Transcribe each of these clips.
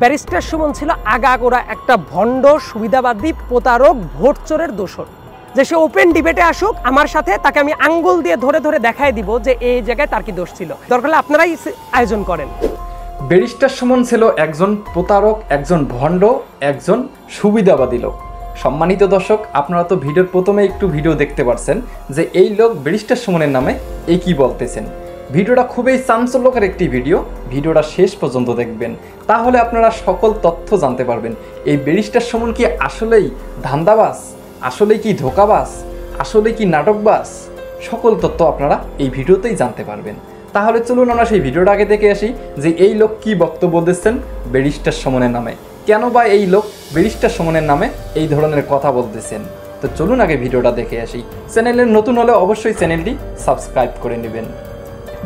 Barrister Suman ছিল আগাগোড়া একটা ভণ্ড সুবিধাবাদী প্রতারক ভোট চোরের দোষর। যে সে ওপেন ডিবেটে আসুক আমার সাথে, তাকে আমি আঙ্গুল দিয়ে ধরে ধরে দেখাই দিব যে এই জায়গায় তার কি দোষ ছিল। দরকার হলে আপনারাই আয়োজন করেন। ব্যারিস্টার সুমন ছিল একজন প্রতারক, একজন ভণ্ড, একজন সুবিধাবাদী লোক। সম্মানিত দর্শক, আপনারা তো ভিডিওর প্রথমে একটু ভিডিও দেখতে পারছেন যে এই লোক ব্যারিস্টার সুমনের নামে এই কি বলতেছেন। ভিডিওটা খুবই চাঞ্চল্যকর একটি ভিডিওটা শেষ পর্যন্ত দেখবেন, তাহলে আপনারা সকল তথ্য জানতে পারবেন। এই ব্যারিস্টার সুমন কি আসলেই ধান্দাবাজ, আসলেই কি ধোঁকাবাজ, আসলেই কি নাটকবাজ, সকল তথ্য আপনারা এই ভিডিওতেই জানতে পারবেন। তাহলে চলুন আমরা সেই ভিডিওটা আগে দেখে আসি যে এই লোক কি বক্তব্য দিচ্ছেন ব্যারিস্টার সুমনের নামে, কেন বা এই লোক ব্যারিস্টার সুমনের নামে এই ধরনের কথা বলতেছেন। তো চলুন আগে ভিডিওটা দেখে আসি। চ্যানেলের নতুন হলে অবশ্যই চ্যানেলটি সাবস্ক্রাইব করে নেবেন।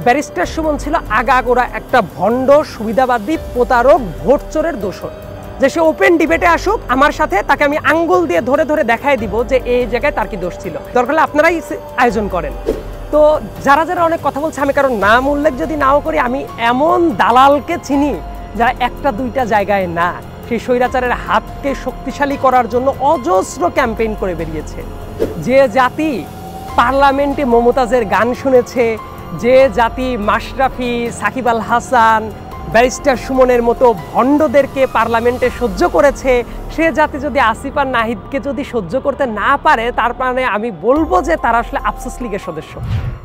ব্যারিস্টার সুমন ছিল আগাগোড়া একটা ভণ্ড সুবিধাবাদী প্রতারক ভোট চোরের দোষর। যে সে ওপেন ডিবেটে আসুক আমার সাথে, তাকে আমি আঙ্গুল দিয়ে ধরে ধরে দেখাই দিব যে এই জায়গায় তার কি দোষ ছিল। দরকার হলে আপনারাই আয়োজন করেন। তো যারা যারা অনেক কথা বলছে, আমি কারণ নাম উল্লেখ যদি নাও করি, আমি এমন দালালকে চিনি যারা একটা দুইটা জায়গায় না, সেই স্বৈরাচারের হাতকে শক্তিশালী করার জন্য অজস্র ক্যাম্পেইন করে বেরিয়েছে। যে জাতি পার্লামেন্টে মমতাজের গান শুনেছে, যে জাতি মাশরাফি, সাকিব আল হাসান, ব্যারিস্টার সুমনের মতো ভণ্ডদেরকে পার্লামেন্টে সহ্য করেছে, সে জাতি যদি আসিফ আর নাহিদকে যদি সহ্য করতে না পারে, তার মানে আমি বলবো যে তারা আসলে আফসোস লীগের সদস্য।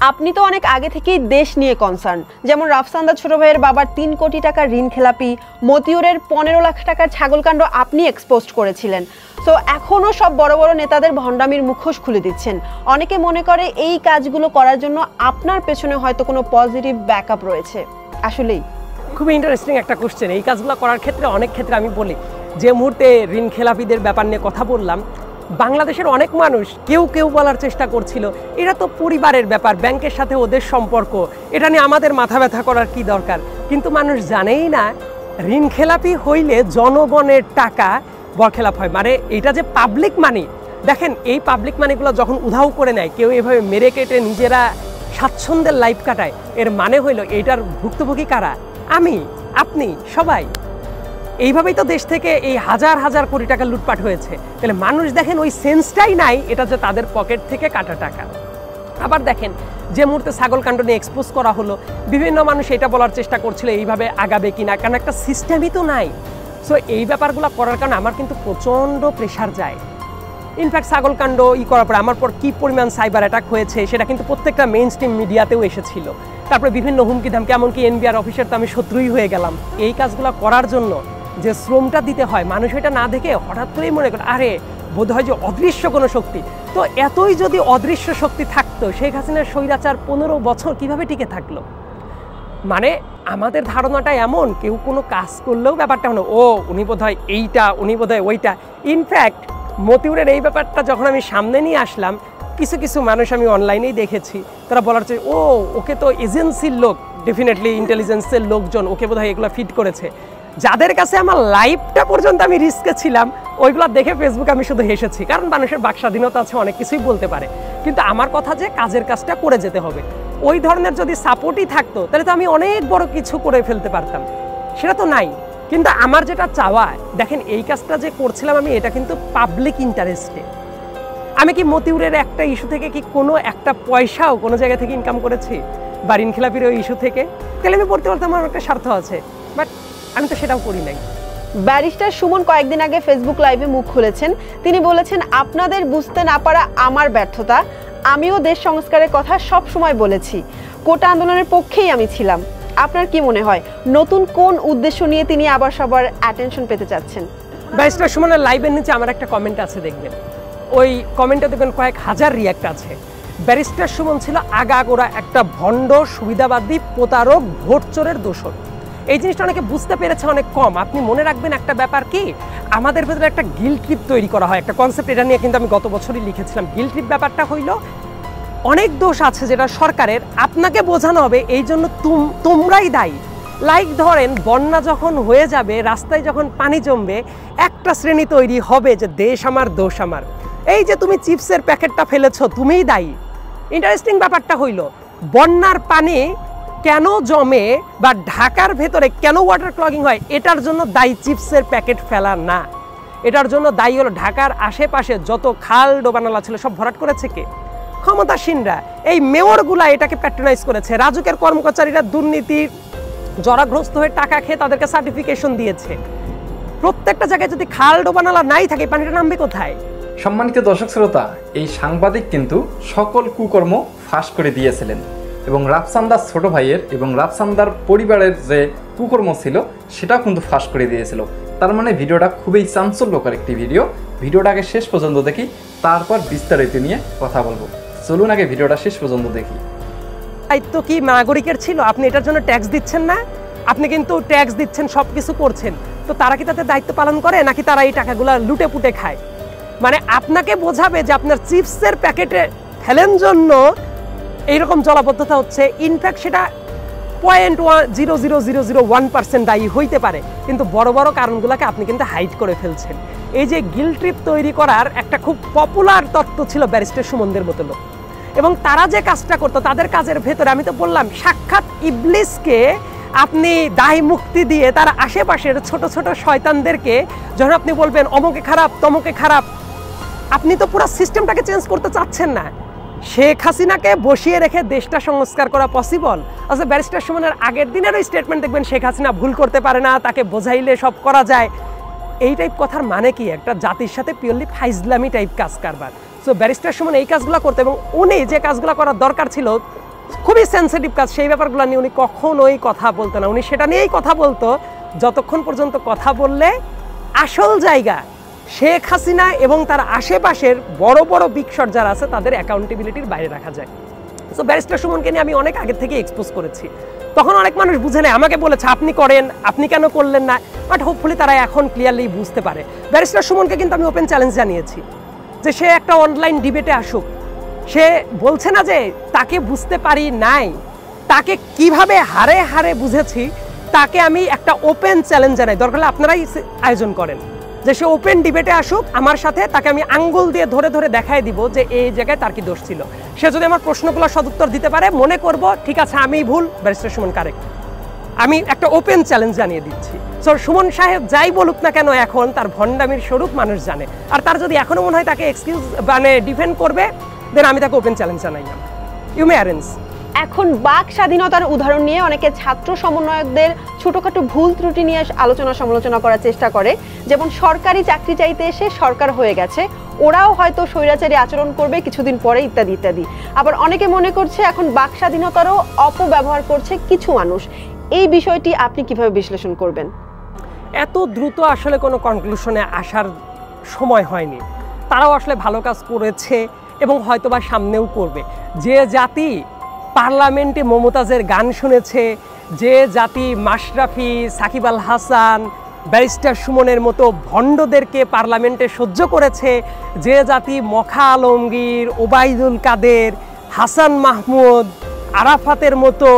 আপনি তো অনেক আগে থেকেই দেশ নিয়ে কনসার্ন, যেমন রাফসানদার ছোট ভাইয়ের বাবার 3 কোটি টাকার ঋণ খেলাপি, মতিউরের 15 লাখ টাকার ছাগলকাণ্ড আপনি এক্সপোজ করেছিলেন। তো এখনও সব বড় বড় নেতাদের ভণ্ডামির মুখোশ খুলে দিচ্ছেন। অনেকে মনে করে এই কাজগুলো করার জন্য আপনার পেছনে হয়তো কোনো পজিটিভ ব্যাকআপ রয়েছে। আসলেই খুবই ইন্টারেস্টিং একটা কোশ্চেন। এই কাজগুলো করার ক্ষেত্রে অনেক ক্ষেত্রে আমি বলি, যে মুহূর্তে ঋণ খেলাপিদের ব্যাপার নিয়ে কথা বললাম, বাংলাদেশের অনেক মানুষ কেউ কেউ বলার চেষ্টা করছিল এটা তো পরিবারের ব্যাপার, ব্যাংকের সাথে ওদের সম্পর্ক, এটা নিয়ে আমাদের মাথা ব্যথা করার কি দরকার। কিন্তু মানুষ জানেই না ঋণ খেলাপি হইলে জনগণের টাকা বরখেলাপ হয়। মানে এটা যে পাবলিক মানি, দেখেন এই পাবলিক মানিগুলো যখন উধাও করে নেয়, কেউ এভাবে মেরে কেটে নিজেরা স্বাচ্ছন্দ্যের লাইফ কাটায়, এর মানে হইল এইটার ভুক্তভোগী কারা? আমি, আপনি, সবাই। এইভাবেই তো দেশ থেকে এই হাজার হাজার কোটি টাকা লুটপাট হয়েছে। তাহলে মানুষ দেখেন ওই সেন্সটাই নাই এটা যে তাদের পকেট থেকে কাটা টাকা। আবার দেখেন যে মুহূর্তে ছাগলকাণ্ড নিয়ে এক্সপোজ করা হলো, বিভিন্ন মানুষ এটা বলার চেষ্টা করছিল এইভাবে আগাবে কিনা, কারণ একটা সিস্টেমই তো নাই। সো এই ব্যাপারগুলো করার কারণে আমার কিন্তু প্রচণ্ড প্রেশার যায়। ইনফ্যাক্ট ছাগলকাণ্ড করার পরে আমার পর কী পরিমাণ সাইবার অ্যাটাক হয়েছে সেটা কিন্তু প্রত্যেকটা মেইন স্ট্রিম মিডিয়াতেও এসেছিল। তারপরে বিভিন্ন হুমকি ধামকি, এমনকি এনবিআর অফিসের তো আমি শত্রুই হয়ে গেলাম। এই কাজগুলো করার জন্য যে শ্রমটা দিতে হয়, মানুষ এটা না দেখে হঠাৎ করেই মনে করে আরে বোধ হয় যে অদৃশ্য কোনো শক্তি। তো এতই যদি অদৃশ্য শক্তি থাকতো, শেখ হাসিনার স্বৈরাচার 15 বছর কিভাবে টিকে থাকলো? মানে আমাদের ধারণাটা এমন, কেউ কোনো কাজ করলেও ব্যাপারটা হলো ও উনি বোধ হয় এইটা, উনি বোধ হয় ওইটা। ইনফ্যাক্ট মতিউরের এই ব্যাপারটা যখন আমি সামনে নিয়ে আসলাম, কিছু কিছু মানুষ আমি অনলাইনেই দেখেছি, তারা বলার চেয়ে ও ওকে তো এজেন্সির লোক, ডেফিনেটলি ইন্টেলিজেন্সের লোকজন ওকে বোধ হয় এগুলো ফিট করেছে। যাদের কাছে আমার লাইফটা পর্যন্ত আমি রিস্কে ছিলাম, ওইগুলো দেখে ফেসবুকে আমি শুধু হেসেছি, কারণ মানুষের বাক স্বাধীনতা আছে, অনেক কিছুই বলতে পারে। কিন্তু আমার কথা যে কাজের কাজটা করে যেতে হবে, ওই ধরনের যদি সাপোর্টই থাকতো তাহলে তো আমি অনেক বড় কিছু করে ফেলতে পারতাম। সেটা তো নাই। কিন্তু আমার যেটা চাওয়া, দেখেন এই কাজটা যে করছিলাম আমি, এটা কিন্তু পাবলিক ইন্টারেস্টে। আমি কি মতিউরের একটা ইস্যু থেকে কি কোনো একটা পয়সাও কোনো জায়গা থেকে ইনকাম করেছি, বা ঋণ খেলাপির ওই ইস্যু থেকে? তাহলে আমি পড়তে পারতাম, আমার একটা স্বার্থ আছে, বাট আমি তো সেটাও করি নাই। ব্যারিস্টার সুমন কয়েকদিন আগে ফেসবুক লাইভে মুখ খুলেছেন। তিনি বলেছেন, আপনাদের বুঝতে না পারা আমার ব্যর্থতা, আমিও দেশ সংস্কারের কথা সব সময় বলেছি, কোটা আন্দোলনের পক্ষেই আমি ছিলাম। আপনার কি মনে হয় নতুন কোন উদ্দেশ্য নিয়ে তিনি আবার সবার অ্যাটেনশন পেতে চাচ্ছেন? ব্যারিস্টার সুমনের লাইভের নিচে আমার একটা কমেন্ট আছে, দেখবেন ওই কমেন্টে দেখবেন কয়েক হাজার রিয়াক্ট আছে। ব্যারিস্টার সুমন ছিল আগাগোড়া একটা ভণ্ড সুবিধাবাদী প্রতারক ভোট চোরের দোষর। এই জিনিসটা অনেকে বুঝতে পেরেছে অনেক কম। আপনি মনে রাখবেন একটা ব্যাপার কি, আমাদের ভেতরে একটা গিল্ট ট্রিপ তৈরি করা হয়, একটা কনসেপ্ট, এটা নিয়ে কিন্তু আমি গত বছরই লিখেছিলাম। গিল্ট ট্রিপ ব্যাপারটা হইল অনেক দোষ আছে যেটা সরকারের, আপনাকে বোঝানো হবে এই জন্য তোমরাই দায়ী। লাইক ধরেন বন্যা যখন হয়ে যাবে, রাস্তায় যখন পানি জমবে, একটা শ্রেণী তৈরি হবে যে দেশ আমার, দোষ আমার, এই যে তুমি চিপসের প্যাকেটটা ফেলেছ তুমিই দায়ী। ইন্টারেস্টিং ব্যাপারটা হইল বন্যার পানি কেন জমে বা ঢাকার ভেতরে কেন ওয়াটার ক্লগিং হয়, এটার জন্য দায়ী চিপসের প্যাকেট ফেলা না। এটার জন্য দায়ী হলো ঢাকার আশেপাশে যত খাল ডোবানালা ছিল সব ভরাট করেছে কে? ক্ষমতাসীনরা। এই মেয়রগুলা এটাকে প্যাট্রোনাইজ করেছে। রাজুকের কর্মচারীরা দুর্নীতির জরাগ্রস্ত হয়ে টাকা খেয়ে তাদেরকে সার্টিফিকেশন দিয়েছে। প্রত্যেকটা জায়গায় যদি খাল ডোবানালা নাই থাকে, পানিটা নামবে কোথায়? সম্মানিত দর্শক শ্রোতা, এই সাংবাদিক কিন্তু সকল কুকর্ম ফাঁস করে দিয়েছিলেন এবং রাফসান্দার ছোট ভাইয়ের এবং রাফসান্দার পরিবারের যে কুকর্ম ছিল সেটাও কিন্তু ফাঁস করে দিয়েছিল। তার মানে ভিডিওটা খুবই চাঞ্চল্যকর একটি ভিডিও। ভিডিওটা আগে শেষ পর্যন্ত দেখি, তারপর বিস্তারিত নিয়ে কথা বলবো। চলুন আগে ভিডিওটা শেষ পর্যন্ত দেখি। দায়িত্ব কি নাগরিকের ছিল? আপনি এটার জন্য ট্যাক্স দিচ্ছেন না? আপনি কিন্তু ট্যাক্স দিচ্ছেন, সব কিছু করছেন, তো তারা কি তাদের দায়িত্ব পালন করে নাকি তারা এই টাকাগুলো লুটে পুটে খায়? মানে আপনাকে বোঝাবে যে আপনার চিপসের প্যাকেটে ফেলেন জন্য এইরকম জলাবদ্ধতা হচ্ছে। ইনফ্যাক্ট সেটা 0.00001% দায়ী হইতে পারে, কিন্তু বড় বড় কারণগুলোকে আপনি কিন্তু হাইড করে ফেলছেন। এই যে গিল্ট ট্রিপ তৈরি করার একটা খুব পপুলার তত্ত্ব ছিল ব্যারিস্টার সুমনদের মতো লোক, এবং তারা যে কাজটা করতো তাদের কাজের ভেতরে আমি তো বললাম সাক্ষাৎ ইবলিসকে আপনি দায় মুক্তি দিয়ে তার আশেপাশের ছোট ছোট শয়তানদেরকে যখন আপনি বলবেন অমুকে খারাপ তমুকে খারাপ, আপনি তো পুরো সিস্টেমটাকে চেঞ্জ করতে চাচ্ছেন না। শেখ হাসিনাকে বসিয়ে রেখে দেশটা সংস্কার করা পসিবল? আচ্ছা, ব্যারিস্টার সুমনের আগের দিনের ওই স্টেটমেন্ট দেখবেন শেখ হাসিনা ভুল করতে পারে না, তাকে বোঝাইলে সব করা যায়। এই টাইপ কথার মানে কি? একটা জাতির সাথে পিওরলি ফাইজলামি টাইপ কাজ কারবার। সো ব্যারিস্টার সুমন এই কাজগুলো করতে, এবং উনি যে কাজগুলো করার দরকার ছিল খুবই সেন্সিটিভ কাজ, সেই ব্যাপারগুলো নিয়ে উনি কখনোই কথা বলতো না। উনি সেটা নিয়েই কথা বলতো যতক্ষণ পর্যন্ত কথা বললে আসল জায়গা শেখ হাসিনা এবং তার আশেপাশের বড় বড় বিগশট যারা আছে তাদের অ্যাকাউন্টেবিলিটির বাইরে রাখা যায়। সো ব্যারিস্টার সুমনকে নিয়ে আমি অনেক আগে থেকে এক্সপোজ করেছি, তখন অনেক মানুষ বুঝে নেয়, আমাকে বলেছে আপনি করেন, আপনি কেন করলেন না, বাট হোপফুলি তারা এখন ক্লিয়ারলি বুঝতে পারে। ব্যারিস্টার সুমনকে কিন্তু আমি ওপেন চ্যালেঞ্জ জানিয়েছি যে সে একটা অনলাইন ডিবেটে আসুক। সে বলছে না যে তাকে বুঝতে পারি নাই, তাকে কিভাবে হারে হারে বুঝেছি তাকে আমি একটা ওপেন চ্যালেঞ্জ জানাই। দরকার হলে আপনারাই আয়োজন করেন যে সে ওপেন ডিবেটে আসুক আমার সাথে, তাকে আমি আঙ্গুল দিয়ে ধরে ধরে দেখাই দিব যে এই জায়গায় তার কি দোষ ছিল। সে যদি আমার প্রশ্নগুলো সদুত্তর দিতে পারে, মনে করব ঠিক আছে আমি ভুল, ব্যারিস্টার সুমন কারেক্ট। আমি একটা ওপেন চ্যালেঞ্জ জানিয়ে দিচ্ছি। সো সুমন সাহেব যাই বলুক না কেন, এখন তার ভণ্ডামির স্বরূপ মানুষ জানে। আর তার যদি এখনো মনে হয় তাকে এক্সকিউজ মানে ডিফেন্ড করবে, দেন আমি তাকে ওপেন চ্যালেঞ্জ জানাইলাম। You may arrange. এখন বাক স্বাধীনতার উদাহরণ নিয়ে অনেকে ছাত্র সমন্বয়কদের ছোটখাটো ভুল ত্রুটি নিয়ে আলোচনা সমালোচনা করার চেষ্টা করে, যেমন সরকারি চাকরি চাইতে এসে সরকার হয়ে গেছে, ওরাও হয়তো স্বৈরাচারী আচরণ করবে কিছুদিন পরে, ইত্যাদি ইত্যাদি। আবার অনেকে মনে করছে এখন বাক স্বাধীনতারও অপব্যবহার করছে কিছু মানুষ। এই বিষয়টি আপনি কিভাবে বিশ্লেষণ করবেন? এত দ্রুত আসলে কোনো কনক্লুশনে আসার সময় হয়নি। তারাও আসলে ভালো কাজ করেছে এবং হয়তোবা সামনেও করবে। যে জাতি পার্লামেন্টে মমতাজের গান শুনেছে, যে জাতি মাশরাফি, সাকিব আল হাসান, ব্যারিস্টার সুমনের মতো ভণ্ডদেরকে পার্লামেন্টে সহ্য করেছে, যে জাতি মখা আলমগীর, ওবায়দুল কাদের, হাসান মাহমুদ, আরাফাতের মতো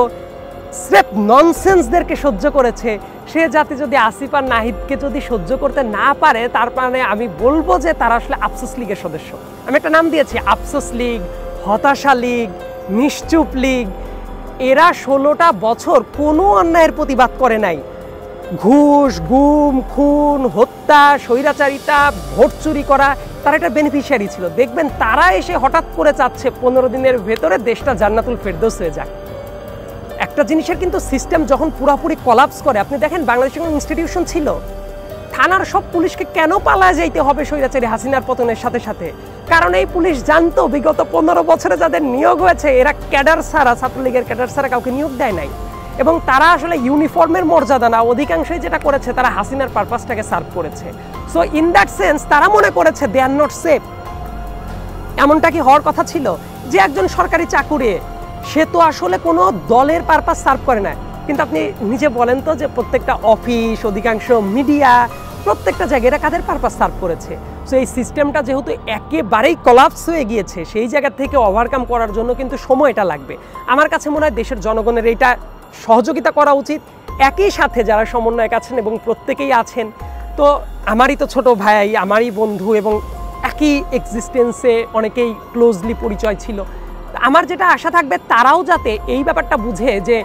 স্রেফ ননসেন্সদেরকে সহ্য করেছে, সে জাতি যদি আসিফ আর নাহিদকে যদি সহ্য করতে না পারে, তার মানে আমি বলবো যে তারা আসলে আফসোস লীগের সদস্য। আমি একটা নাম দিয়েছি, আফসোস লীগ, হতাশা লীগ, নিশ্চুপ লীগ। এরা 16টা বছর কোনো অন্যায়ের প্রতিবাদ করে নাই। ঘুষ, গুম, খুন, হত্যা, স্বৈরাচারিতা, ভোট চুরি করা, তারা একটা বেনিফিশিয়ারি ছিল। দেখবেন তারা এসে হঠাৎ করে চাচ্ছে 15 দিনের ভেতরে দেশটা জান্নাতুল ফেরদৌস হয়ে যাক। একটা জিনিসের কিন্তু সিস্টেম যখন পুরোপুরি কলাপস করে, আপনি দেখেন বাংলাদেশের কোনো ইনস্টিটিউশন ছিল, থানার সব পুলিশকে কেন পালা যাইতে হবে স্বৈরাচারী হাসিনার পতনের সাথে সাথে? কারণ এই পুলিশ জানতো বিগত 15 বছরে যাদের নিয়োগ হয়েছে এরা ক্যাডার ছাড়া, ছাত্রলীগের ক্যাডার ছাড়া কাউকে নিয়োগ দেয় নাই, এবং তারা আসলে ইউনিফর্মের মর্যাদা না, অধিকাংশই যেটা করেছে তারা হাসিনার পারপাসটাকে সার্ভ করেছে। সো ইন দ্যাট সেন্স তারা মনে করেছে দে আর নট সেফ। এমনটা কি হওয়ার কথা ছিল? যে একজন সরকারি চাকুরে, সে তো আসলে কোনো দলের পারপাস সার্ভ করে না। কিন্তু আপনি নিজে বলেন তো যে প্রত্যেকটা অফিস, অধিকাংশ মিডিয়া, প্রত্যেকটা জায়গায় এরা কাদের পারপাস সার্ভ করেছে। সো এই সিস্টেমটা যেহেতু একেবারেই কলাপস হয়ে গিয়েছে, সেই জায়গা থেকে ওভারকাম করার জন্য কিন্তু সময়টা লাগবে। আমার কাছে মনে হয় দেশের জনগণের এইটা সহযোগিতা করা উচিত। একই সাথে যারা সমন্বয়ক আছেন এবং প্রত্যেকেই আছেন, তো আমারই তো ছোট ভাই, আমারই বন্ধু, এবং একই এক্সিস্টেন্সে অনেকেই ক্লোজলি পরিচয় ছিল। আমার যেটা আশা থাকবে তারাও যাতে এই ব্যাপারটা বুঝে যে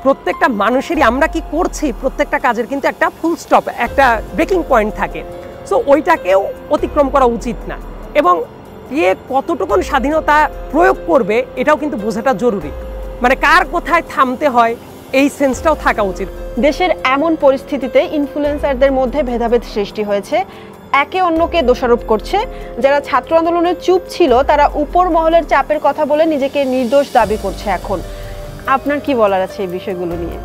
প্রত্যেকটা মানুষেরই আমরা কি করছি প্রত্যেকটা কাজের কিন্তু একটা ফুল স্টপ, একটা ব্রেকিং পয়েন্ট থাকে। সো ওইটাকেও অতিক্রম করা উচিত না, এবং কে কতটুকুন স্বাধীনতা প্রয়োগ করবে এটাও কিন্তু বোঝাটা জরুরি। মানে কার কোথায় থামতে হয় এই সেন্সটাও থাকা উচিত। দেশের এমন পরিস্থিতিতে ইনফ্লুয়েন্সারদের মধ্যে ভেদাভেদ সৃষ্টি হয়েছে, একে অন্যকে দোষারোপ করছে। যারা ছাত্র আন্দোলনে চুপ ছিল তারা উপর মহলের চাপের কথা বলে নিজেকে নির্দোষ দাবি করছে। এখন আপনার কি বলার আছে এই বিষয়গুলো নিয়ে?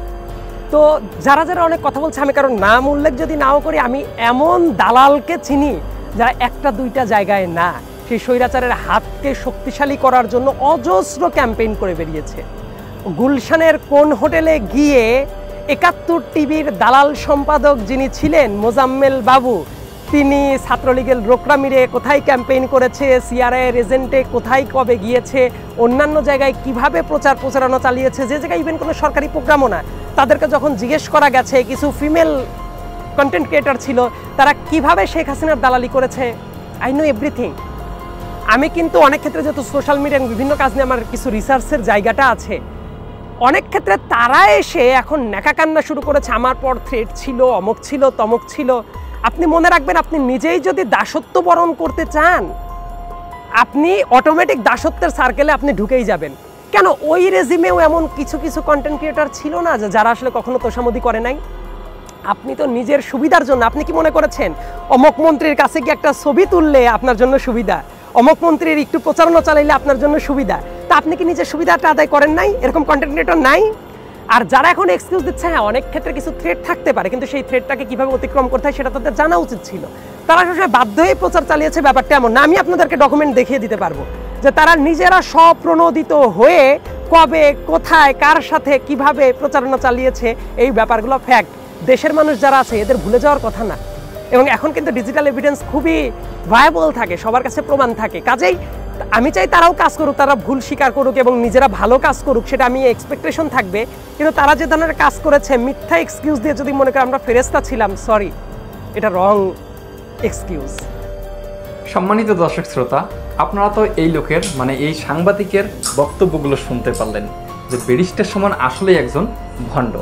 তো যারা যারা অনেক কথা বলছে, আমি কারণ নাম উল্লেখ যদি নাও করি, আমি এমন দালালকে চিনি যারা একটা দুইটা জায়গায় না, সেই স্বৈরাচারের হাতকে শক্তিশালী করার জন্য অজস্র ক্যাম্পেইন করে বেরিয়েছে। গুলশানের কোন হোটেলে গিয়ে ৭১ টিভির দালাল সম্পাদক যিনি ছিলেন মোজাম্মেল বাবু, তিনি ছাত্রলীগের রোকরামিরে কোথায় ক্যাম্পেইন করেছে, সিআরআইয়ের এজেন্টে কোথায় কবে গিয়েছে, অন্যান্য জায়গায় কিভাবে প্রচারণা চালিয়েছে, যে জায়গায় ইভেন কোনো সরকারি প্রোগ্রামও না, তাদেরকে যখন জিজ্ঞেস করা গেছে, কিছু ফিমেল কন্টেন্ট ক্রিয়েটর ছিল, তারা কিভাবে শেখ হাসিনার দালালি করেছে, আই নো এভরিথিং। আমি কিন্তু অনেক ক্ষেত্রে যেহেতু সোশ্যাল মিডিয়া বিভিন্ন কাজ নিয়ে আমার কিছু রিসার্চের জায়গাটা আছে, অনেক ক্ষেত্রে তারা এসে এখন নেকা কান্না শুরু করেছে, আমার পর থ্রেট ছিল, অমুক ছিল, তমুক ছিল। আপনি মনে রাখবেন, আপনি নিজেই যদি দাসত্ব বরণ করতে চান, আপনি অটোমেটিক দাসত্বের সার্কেলে আপনি ঢুকেই যাবেন। কেন ওই রেজিমেও এমন কিছু কিছু কন্টেন্ট ক্রিয়েটর ছিল না যারা আসলে কখনো তোষামোদি করে নাই? আপনি তো নিজের সুবিধার জন্য, আপনি কি মনে করেছেন অমক মন্ত্রীর কাছে গিয়ে একটা ছবি তুললে আপনার জন্য সুবিধা, অমক মন্ত্রীর একটু প্রচারণা চালাইলে আপনার জন্য সুবিধা? তা আপনি কি নিজের সুবিধাটা আদায় করেন নাই? এরকম কন্টেন্ট ক্রিয়েটর নাই? আর যারা এখন এক্সকিউজ দিচ্ছে, হ্যাঁ অনেক ক্ষেত্রে কিছু থ্রেট থাকতে পারে, কিন্তু সেই থ্রেটটাকে কিভাবে অতিক্রম করতে হয় সেটা তাদের জানা উচিত ছিল। তারা সবসময় বাধ্য হয়ে প্রচার চালিয়েছে, ব্যাপারটা এমন না। আমি আপনাদেরকে ডকুমেন্ট দেখিয়ে দিতে পারবো যে তারা নিজেরা স্বপ্রণোদিত হয়ে কবে, কোথায়, কার সাথে কিভাবে প্রচারণা চালিয়েছে, এই ব্যাপারগুলো ফ্যাক্ট। দেশের মানুষ যারা আছে এদের ভুলে যাওয়ার কথা না। এবং এখন কিন্তু ডিজিটাল এভিডেন্স খুবই ভায়াবল থাকে, সবার কাছে প্রমাণ থাকে। কাজেই আমি চাই তারাও কাজ করুক, তারা ভুল স্বীকার করুক এবং নিজেরা ভালো কাজ করুক, সেটা আমি এক্সপেকটেশন থাকবে। কিন্তু তারা যে ধরনের কাজ করেছে, মিথ্যা এক্সকিউজ দিয়ে যদি মনে করেন আমরা ফেরেস্তা ছিলাম, সরি, এটা রং এক্সকিউজ। সম্মানিত দর্শক শ্রোতা, আপনারা তো এই লোকের মানে এই সাংবাদিকের বক্তব্যগুলো শুনতে পারলেন যে ব্যারিস্টার সুমন আসলেই একজন ভণ্ড।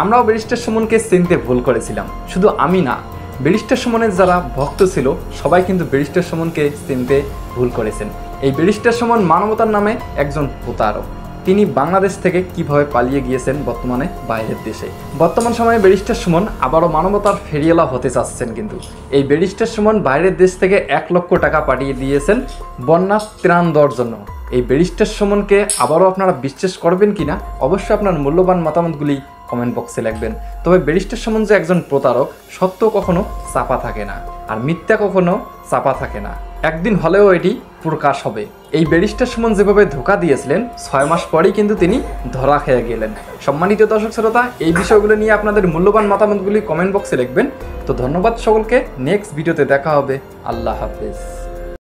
আমরাও ব্যারিস্টার সুমনকে চিনতে ভুল করেছিলাম, শুধু আমি না, ব্যারিস্টার সুমনের যারা ভক্ত ছিল সবাই কিন্তু ব্যারিস্টার সুমনকে চিনতে ভুল করেছেন। এই ব্যারিস্টার সুমন মানবতার নামে একজন প্রতারক। তিনি বাংলাদেশ থেকে কিভাবে পালিয়ে গিয়েছেন বর্তমানে বাইরের দেশে। বর্তমান সময়ে ব্যারিস্টার সুমন আবারও মানবতার ফেরিওয়ালা হতে চাচ্ছেন। কিন্তু এই ব্যারিস্টার সুমন বাইরের দেশ থেকে ১ লক্ষ টাকা পাঠিয়ে দিয়েছেন বন্যা ত্রাণ দেওয়ার জন্য। এই ব্যারিস্টার সুমনকে আবারও আপনারা বিশ্বাস করবেন কিনা অবশ্যই আপনার মূল্যবান মতামতগুলি কমেন্ট বক্সে লিখবেন। তবে ব্যারিস্টার সুমন যে একজন প্রতারক, সত্য কখনো চাপা থাকে না, আর মিথ্যা কখনো চাপা থাকে না। একদিন হলেও এটি প্রকাশ হবে। এই ব্যারিস্টার সুমন যেভাবে ধোঁকা দিয়েছিলেন, 6 মাস পরেই কিন্তু তিনি ধরা খেয়ে গেলেন। সম্মানিত দর্শক শ্রোতা, এই বিষয়গুলো নিয়ে আপনাদের মূল্যবান মতামতগুলি কমেন্ট বক্সে লিখবেন। তো ধন্যবাদ সকলকে, নেক্সট ভিডিওতে দেখা হবে। আল্লাহ হাফেজ।